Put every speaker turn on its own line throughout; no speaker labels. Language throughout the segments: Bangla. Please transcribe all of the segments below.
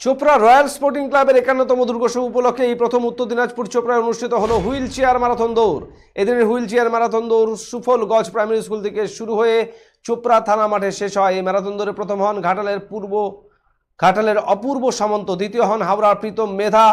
চোপড়া রয়্যাল স্পোর্টিং ক্লাবের 51তম দুর্গোৎসব উপলক্ষে এই প্রথম উত্তর দিনাজপুর চোপড়ায় অনুষ্ঠিত হলো হুইল চেয়ার ম্যারাথন দৌড়। এদিনের হুইল চেয়ার ম্যারাথন দৌড় সুফলগঞ্জ প্রাইমারি স্কুল থেকে শুরু হয়ে চোপড়া থানা মাঠে শেষ হয়। এই ম্যারাথন দৌড়ে প্রথম হন ঘাটালের অপূর্ব সামন্ত, দ্বিতীয় হন হাওড়ার প্রীতম মেধা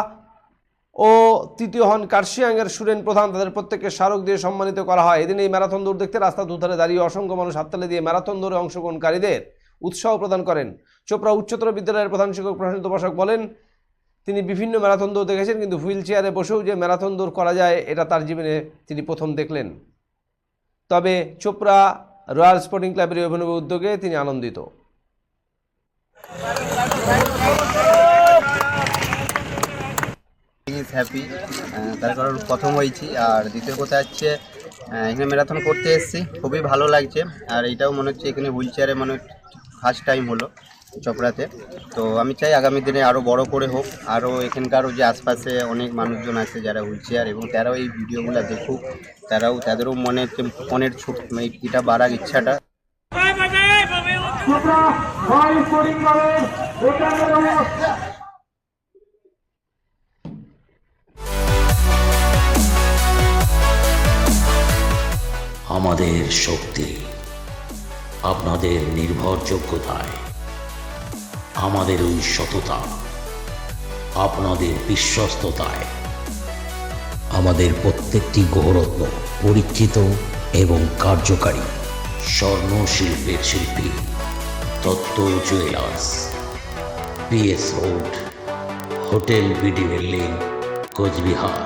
ও তৃতীয় হন কার্শিয়াঙ্গের সুরেন প্রধান। তাদের প্রত্যেককে স্মারক দিয়ে সম্মানিত করা হয়। এদিন এই ম্যারাথন দৌড় দেখতে রাস্তা দুধারে দাঁড়িয়ে অসংখ্য মানুষ হাততালি দিয়ে ম্যারাথন দৌড়ে অংশগ্রহণকারীদের উৎসাহ প্রদান করেন। চোপড়া উচ্চতর বিদ্যালয়ের প্রধান শিক্ষক প্রশান্ত বসাক বলেন, তিনি বিভিন্ন ম্যারাথন দৌড় দেখেছেন, কিন্তু হুইল চেয়ারে বসেও যে ম্যারাথন দৌড় করা যায় এটা তার জীবনে তিনি প্রথম দেখলেন। তবে চোপড়া রয়্যাল স্পোর্টিং ক্লাবের এই অভিনব উদ্যোগে তিনি আনন্দিত।
হ্যাপি, তার কারণ প্রথম হয়েছি, আর দ্বিতীয় কথা হচ্ছে এখানে ম্যারাথন করতে এসেছি, খুবই ভালো লাগছে। আর এইটাও মনে হচ্ছে এখানে হুইল চেয়ারে মনে ফার্স্ট টাইম হলো চোপড়াতে। তো আমি চাই আগামী দিনে আরও বড় করে হোক, আরও এখানকারও যে আশপাশে অনেক মানুষজন আছে যারা হুইল চেয়ার, এবং তারাও এই ভিডিওগুলো দেখুক, তাদেরও মনের এটা বাড়ার ইচ্ছাটা।
আমাদের শক্তি আপনাদের নির্ভরযোগ্যতায়, আমাদের ওই সততা আপনাদের বিশ্বস্ততায়, আমাদের প্রত্যেকটি গ্রহরত্ন পরীক্ষিত এবং কার্যকারী। স্বর্ণ শিল্পের শিল্পী Dutta jewellers, PS road, hotel BD building, Cooch Behar.